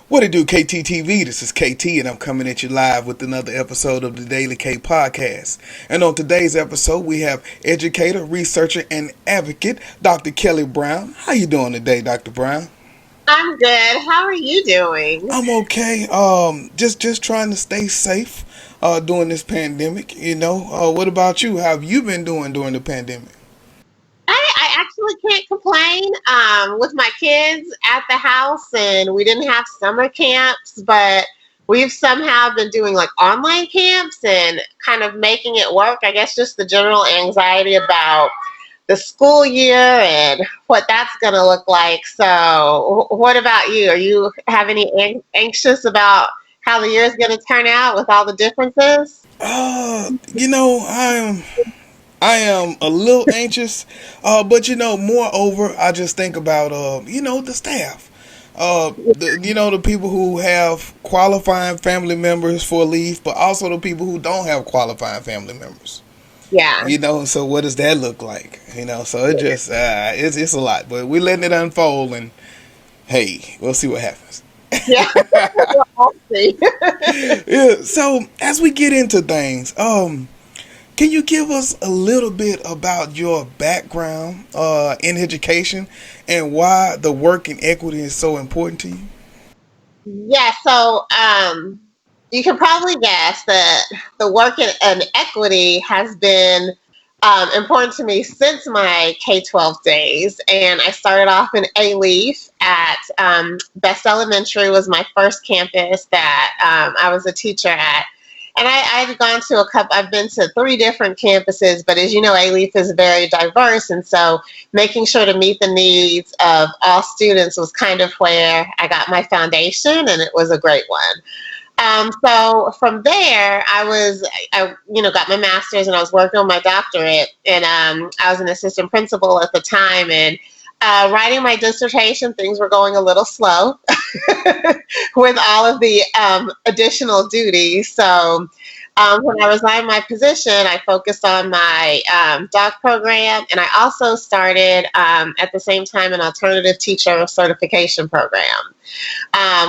What it do, KTTeeV? This is KT, and I'm coming at you live with another episode of the Daily K Podcast. And on today's episode, we have educator, researcher, and advocate, Dr. Kelly Brown. How you doing today, Dr. Brown? I'm good. How are you doing? I'm okay. Just trying to stay safe during this pandemic. What about you? How have you been doing during the pandemic? I actually can't complain. With my kids at the house, and we didn't have summer camps, but we've somehow been doing like online camps and kind of making it work. I guess just the general anxiety about the school year and what that's going to look like. So, what about you? Are you have any anxious about how the year is going to turn out with all the differences? I am a little anxious, but moreover, I just think about the staff, the people who have qualifying family members for leave, but also the people who don't have qualifying family members. Yeah. So what does that look like? So it just it's a lot, but we're letting it unfold, and hey, we'll see what happens. Yeah. We'll see. Yeah. So as we get into things, can you give us a little bit about your background in education and why the work in equity is so important to you? Yeah, so you can probably guess that the work in equity has been important to me since my K-12 days. And I started off in A-Leaf at Best Elementary was my first campus that I was a teacher at. And I've gone to I've been to three different campuses, but as you know, A-Leaf is very diverse. And so making sure to meet the needs of all students was kind of where I got my foundation, and it was a great one. So from there, got my master's and I was working on my doctorate, and I was an assistant principal at the time, and writing my dissertation, things were going a little slow with all of the additional duties. So when I resigned my position, I focused on my doc program, and I also started at the same time an alternative teacher certification program.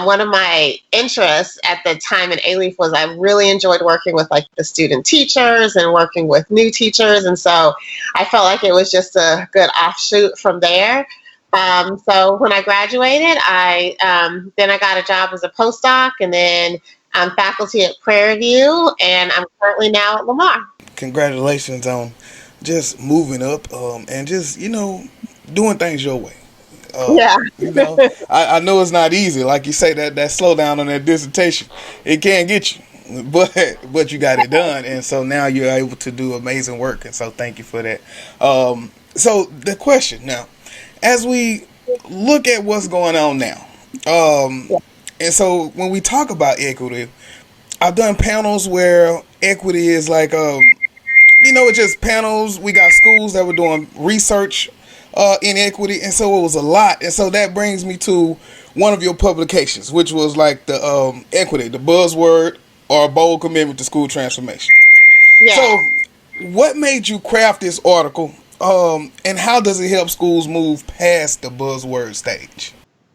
One of my interests at the time in A-Leaf was I really enjoyed working with like the student teachers and working with new teachers, and so I felt like it was just a good offshoot from there. So when I graduated, I got a job as a postdoc, and then I'm faculty at Prairie View, and I'm currently now at Lamar. Congratulations on just moving up and just doing things your way. Uh, Yeah. I know it's not easy. Like you say, that slowdown on that dissertation, it can get you, but you got it done, and so now you're able to do amazing work, and so thank you for that. So the question now, as we look at what's going on now, um, and so when we talk about equity, I've done panels where equity is like it's just panels. We got schools that were doing research in equity, and so it was a lot. And so that brings me to one of your publications, which was like the equity, the buzzword or a bold commitment to school transformation. Yeah. So, what made you craft this article, and how does it help schools move past the buzzword stage?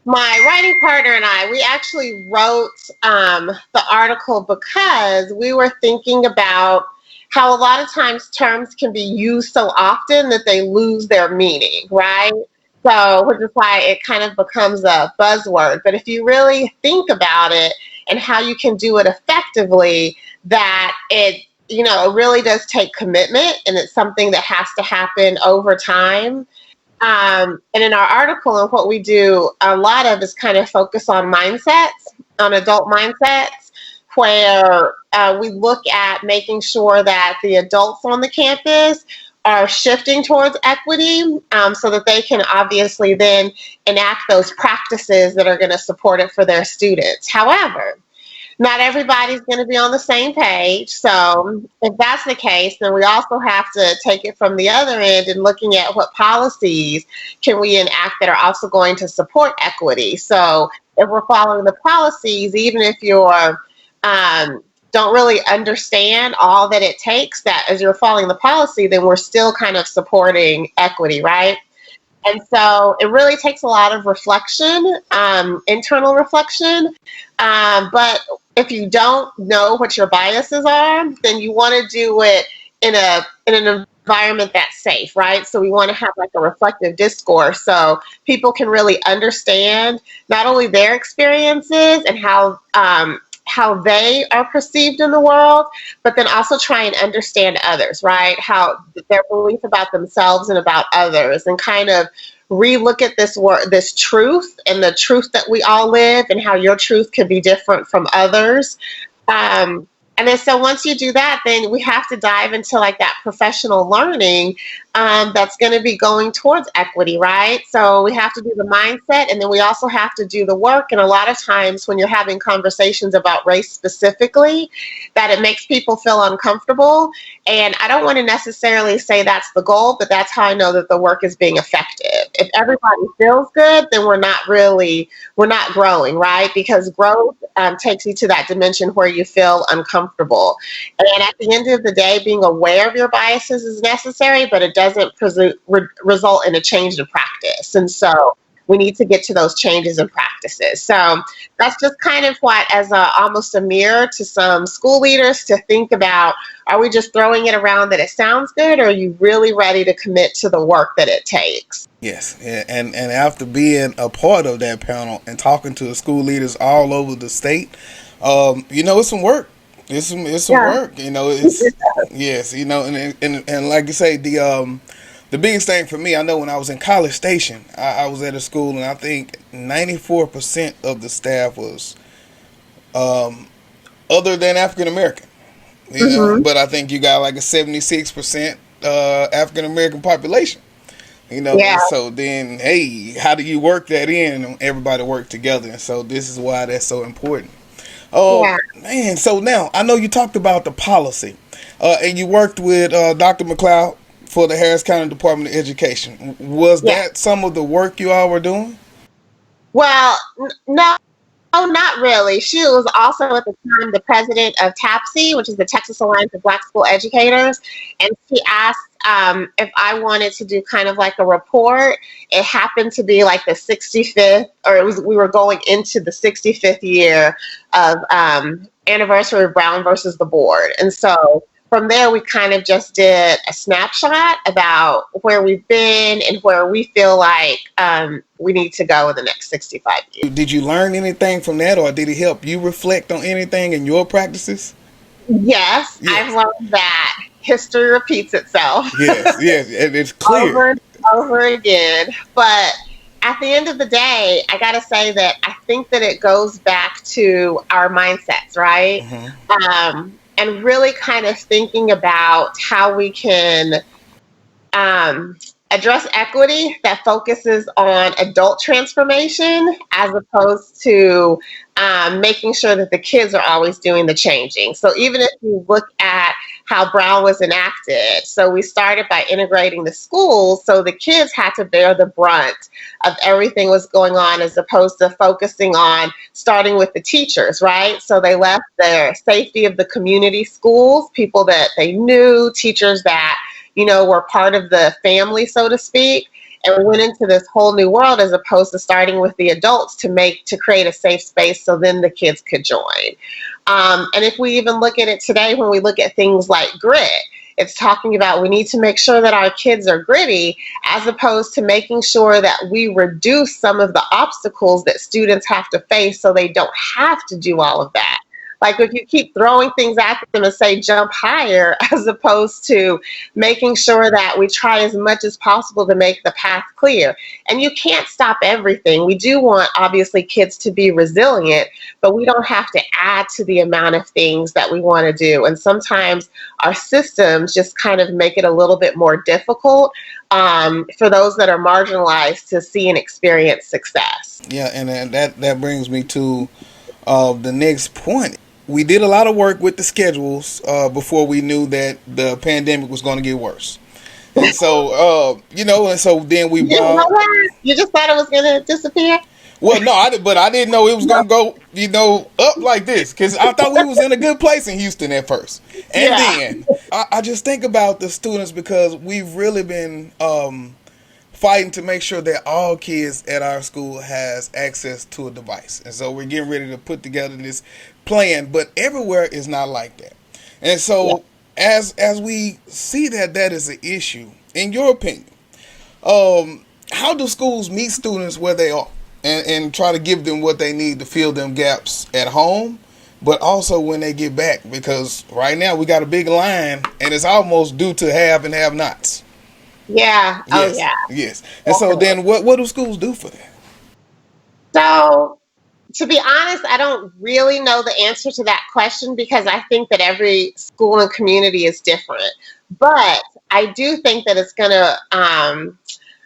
My writing partner and I, we actually wrote the article because we were thinking about how a lot of times terms can be used so often that they lose their meaning, right? So, which is why it kind of becomes a buzzword. But if you really think about it and how you can do it effectively, that it really does take commitment, and it's something that has to happen over time. And in our article, and what we do a lot of is kind of focus on mindsets, on adult mindsets, where we look at making sure that the adults on the campus are shifting towards equity, so that they can obviously then enact those practices that are going to support it for their students. However, not everybody's going to be on the same page. So if that's the case, then we also have to take it from the other end and looking at what policies can we enact that are also going to support equity. So if we're following the policies, even if you're don't really understand all that it takes, that as you're following the policy, then we're still kind of supporting equity, right? And so it really takes a lot of reflection, internal reflection. But if you don't know what your biases are, then you want to do it in an environment that's safe, right? So we want to have like a reflective discourse so people can really understand not only their experiences and how they are perceived in the world, but then also try and understand others, right? How their belief about themselves and about others, and kind of relook at this truth and the truth that we all live, and how your truth could be different from others. Um, and then so once you do that, then we have to dive into like that professional learning that's going to be going towards equity, right? So we have to do the mindset, and then we also have to do the work. And a lot of times when you're having conversations about race specifically, that it makes people feel uncomfortable. And I don't want to necessarily say that's the goal, but that's how I know that the work is being effective. If everybody feels good, then we're not growing, right? Because growth takes you to that dimension where you feel uncomfortable. And at the end of the day, being aware of your biases is necessary, but it doesn't result in a change in practice. And so we need to get to those changes in practices. So that's just kind of what, as almost a mirror to some school leaders to think about, are we just throwing it around that it sounds good, or are you really ready to commit to the work that it takes? Yes, and after being a part of that panel and talking to the school leaders all over the state, it's some work. It's some Yeah. work. It's yes, and like you say, the biggest thing for me, I know when I was in College Station, I was at a school, and I think 94% of the staff was other than African American. Hmm. But I think you got like a 76% African American population. Yeah. And so then, hey, how do you work that in and everybody work together? And so this is why that's so important. Oh, Yeah. man. So now I know you talked about the policy, and you worked with Dr. McLeod for the Harris County Department of Education. Was Yeah. that some of the work you all were doing? Well, no, not really. She was also at the time the president of TAPSE, which is the Texas Alliance of Black School Educators, and she asked if I wanted to do kind of like a report. It happened to be like the 65th, or we were going into the 65th year of anniversary of Brown versus the board, and so from there we kind of just did a snapshot about where we've been and where we feel like we need to go in the next 65 years. Did you learn anything from that, or did it help you reflect on anything in your practices? Yes, I've Yes, learned that history repeats itself yes, and it's clear. over and over again. But at the end of the day, I got to say that I think that it goes back to our mindsets, right? Hmm. And really kind of thinking about how we can um, address equity that focuses on adult transformation as opposed to making sure that the kids are always doing the changing. So even if you look at how Brown was enacted, so we started by integrating the schools, so the kids had to bear the brunt of everything was going on as opposed to focusing on starting with the teachers, right? So they left their safety of the community schools, people that they knew, teachers that were part of the family, so to speak, and we went into this whole new world as opposed to starting with the adults to create a safe space so then the kids could join. And if we even look at it today, when we look at things like grit, it's talking about we need to make sure that our kids are gritty as opposed to making sure that we reduce some of the obstacles that students have to face so they don't have to do all of that. Like if you keep throwing things at them and say jump higher, as opposed to making sure that we try as much as possible to make the path clear. And you can't stop everything. We do want, obviously, kids to be resilient, but we don't have to add to the amount of things that we want to do. And sometimes our systems just kind of make it a little bit more difficult for those that are marginalized to see and experience success. Yeah, and then that brings me to the next point. We did a lot of work with the schedules before we knew that the pandemic was going to get worse. And so, and so then we You didn't know brought. that? You just thought it was going to disappear? Well, no, but I didn't know it was No. gonna go, up like this, because I thought we was in a good place in Houston at first, and Yeah. then I just think about the students because we've really been fighting to make sure that all kids at our school has access to a device. And so we're getting ready to put together this plan, but everywhere is not like that. And Yeah. so as we see that that is an issue, in your opinion, how do schools meet students where they are and try to give them what they need to fill them gaps at home, but also when they get back? Because right now we got a big line and it's almost due to have and have nots. Yeah. Oh, Yes, yeah. yes. And so Definitely. then what do schools do for that? So, to be honest, I don't really know the answer to that question because I think that every school and community is different. But I do think that it's going to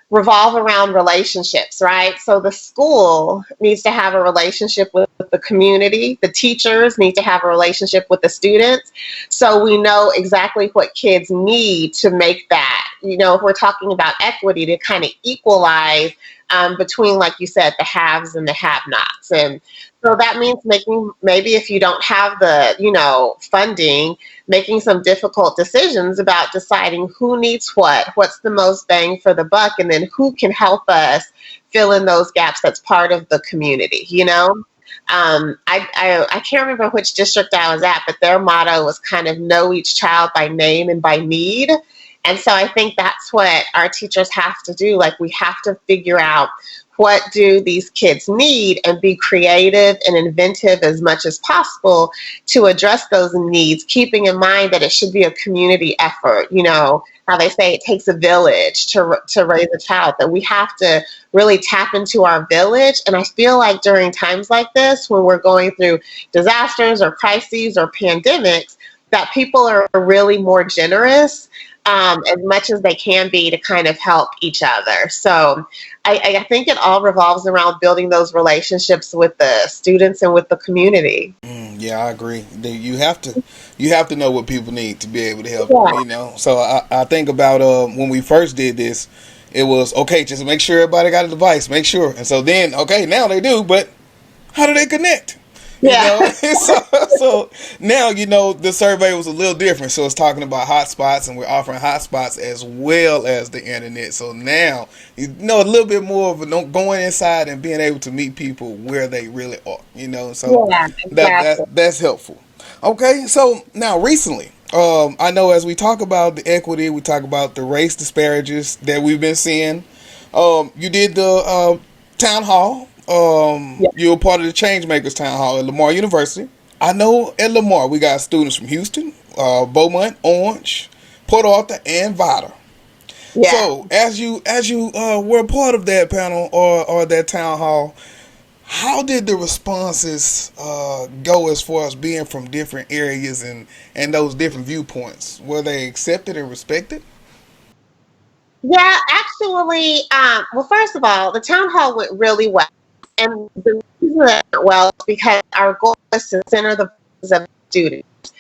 revolve around relationships, right? So the school needs to have a relationship with the community. The teachers need to have a relationship with the students. So we know exactly what kids need to make that, if we're talking about equity, to kind of equalize between, like you said, the haves and the have nots. And so that means making, maybe if you don't have the, funding, making some difficult decisions about deciding who needs what's the most bang for the buck, and then who can help us fill in those gaps that's part of the community. I can't remember which district I was at, but their motto was kind of know each child by name and by need. And so I think that's what our teachers have to do. Like, we have to figure out what do these kids need and be creative and inventive as much as possible to address those needs, keeping in mind that it should be a community effort. How they say it takes a village to raise a child, that we have to really tap into our village. And I feel like during times like this, when we're going through disasters or crises or pandemics, that people are really more generous, as much as they can be, to kind of help each other. So I think it all revolves around building those relationships with the students and with the community. Yeah, I agree. You have to know what people need to be able to help them. Yeah. So I think about when we first did this, it was okay. Just make sure everybody got a device. Make sure. And so then okay, now they do, but how do they connect? Yeah. So now the survey was a little different. So it's talking about hotspots, and we're offering hotspots as well as the internet. So now a little bit more of going inside and being able to meet people where they really are. So Yeah, that exactly. that that's helpful. Okay, so now recently, I know as we talk about the equity, we talk about the race disparages that we've been seeing. You did the town hall. Yeah. You were part of the Changemakers Town Hall at Lamar University. I know at Lamar we got students from Houston, Beaumont, Orange, Port Arthur, and Vidor. Yeah. So as you were a part of that panel or that town hall, how did the responses go as far as being from different areas and those different viewpoints? Were they accepted and respected? Yeah, actually, well, first of all, the town hall went really well. And the reason that it went well is because our goal is to center the voices of students.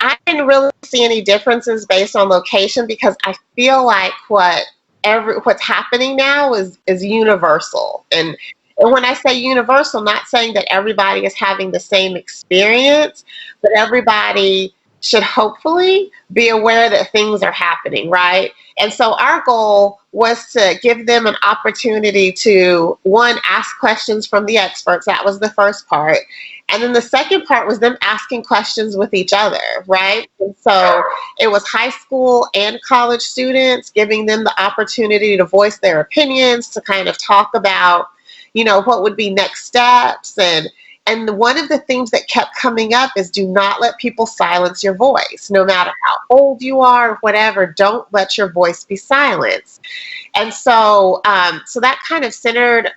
I didn't really see any differences based on location because I feel like what's happening now is universal. And when I say universal, not saying that everybody is having the same experience, but everybody should hopefully be aware that things are happening, right? And so our goal was to give them an opportunity to, one, ask questions from the experts. That was the first part. And then the second part was them asking questions with each other, right? And so it was high school and college students, giving them the opportunity to voice their opinions, to kind of talk about, what would be next steps. And one of the things that kept coming up is, do not let people silence your voice. No matter how old you are, or whatever, don't let your voice be silenced. And so that kind of centered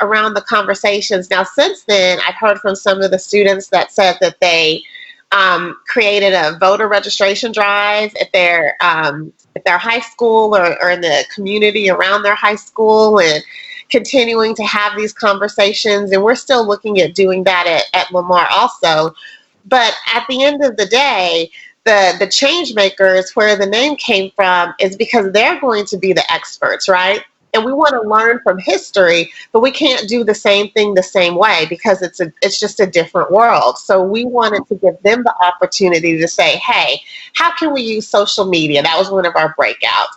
around the conversations. Now, since then, I've heard from some of the students that said that they created a voter registration drive at their high school, or in the community around their high school, and continuing to have these conversations. And we're still looking at doing that at Lamar also. But at the end of the day, the change makers, where the name came from, is because they're going to be the experts, right? And we want to learn from history, but we can't do the same thing the same way because it's just a different world. So we wanted to give them the opportunity to say, hey, how can we use social media? That was one of our breakouts.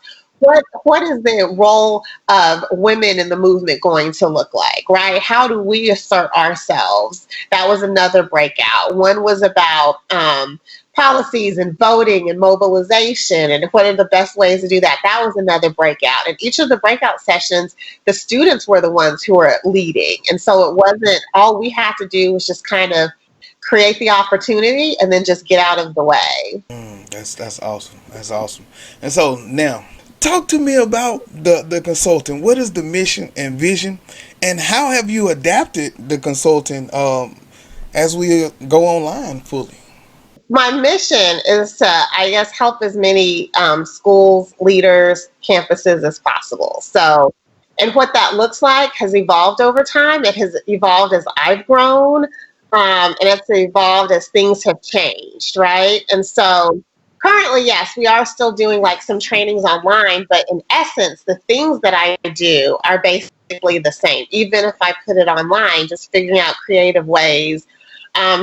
what is the role of women in the movement going to look like, right? How do we assert ourselves? That was another breakout. One was about policies and voting and mobilization and what are the best ways to do that. That was another breakout. And each of the breakout sessions, the students were the ones who were leading. And so it wasn't all we had to do was just kind of create the opportunity and then just get out of the way. That's awesome. That's awesome. And so now, talk to me about the consulting. What is the mission and vision, and how have you adapted the consulting as we go online fully? My mission is to, I guess, help as many schools, leaders, campuses as possible. So, and what that looks like has evolved over time. It has evolved as I've grown, and it's evolved as things have changed, right? And so, currently, yes, we are still doing like some trainings online, but in essence, the things that I do are basically the same. Even if I put it online, just figuring out creative ways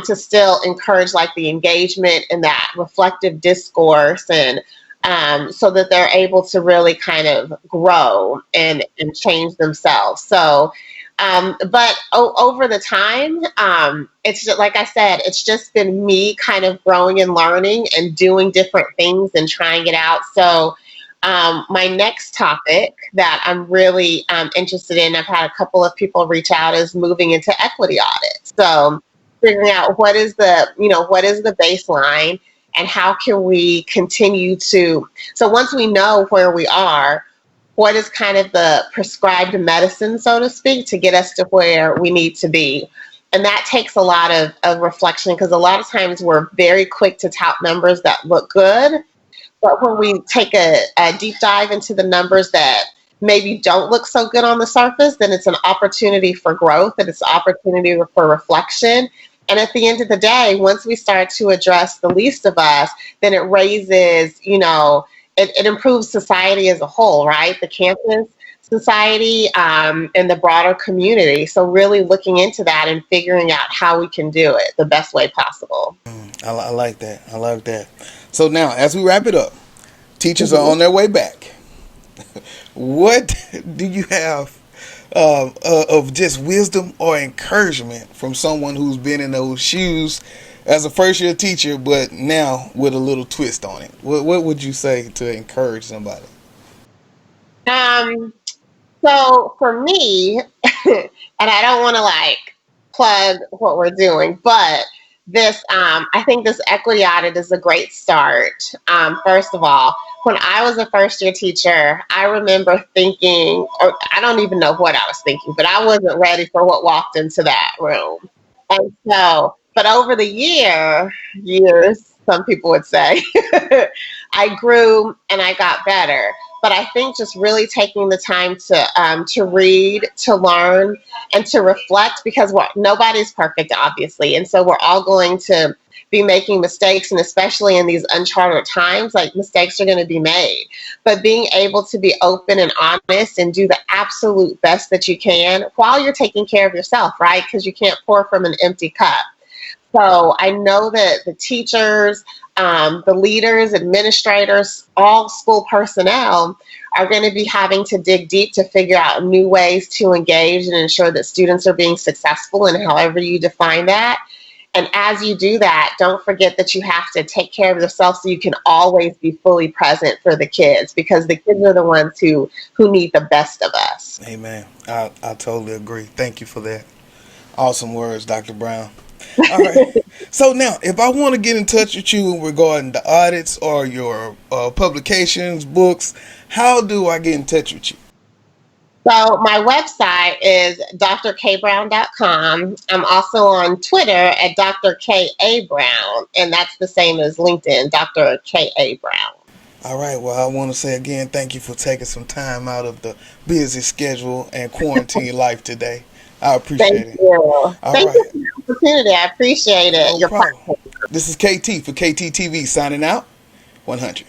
to still encourage like the engagement and that reflective discourse and so that they're able to really kind of grow and change themselves. So, but over the time, it's just, like I said, it's just been me kind of growing and learning and doing different things and trying it out. So, my next topic that I'm really interested in, I've had a couple of people reach out, is moving into equity audits. So, figuring out what is the baseline and how can we continue to, so once we know where we are, what is kind of the prescribed medicine, so to speak, to get us to where we need to be. And that takes a lot of reflection, because a lot of times we're very quick to tout numbers that look good, but when we take a deep dive into the numbers that maybe don't look so good on the surface, then it's an opportunity for growth and it's an opportunity for reflection. And at the end of the day, once we start to address the least of us, then it raises, it improves society as a whole, right? The campus society and the broader community. So really looking into that and figuring out how we can do it the best way possible. I like that. I like that. So now, as we wrap it up, teachers are Mhm. on their way back. What do you have of just wisdom or encouragement from someone who's been in those shoes as a first year teacher, but now with a little twist on it? What would you say to encourage somebody? Um, So for me, and I don't want to like plug what we're doing, but I think this equity audit is a great start. First of all, when I was a first year teacher, I remember thinking, or I don't even know what I was thinking, but I wasn't ready for what walked into that room. And so, but over the years, some people would say, I grew and I got better. But I think just really taking the time to read, to learn, and to reflect, because nobody's perfect, obviously, and so we're all going to be making mistakes, and especially in these uncharted times, like mistakes are going to be made. But being able to be open and honest and do the absolute best that you can while you're taking care of yourself, right? Because you can't pour from an empty cup. So I know that the teachers, the leaders, administrators, all school personnel are going to be having to dig deep to figure out new ways to engage and ensure that students are being successful in however you define that. And as you do that, don't forget that you have to take care of yourself so you can always be fully present for the kids, because the kids are the ones who need the best of us. Amen. I totally agree. Thank you for that. Awesome words, Dr. Brown. All right. So now, if I want to get in touch with you regarding the audits or your publications, books, how do I get in touch with you? So my website is drkbrown.com. I'm also on Twitter at Dr. K.A. Brown, and that's the same as LinkedIn, Dr. K.A. Brown. All right. Well, I want to say again, thank you for taking some time out of the busy schedule and quarantine life today. I appreciate Thank it. you. All Thank you right. for the opportunity. I appreciate it. No Your problem. platform. This is KT for KTTeeV signing out. 100.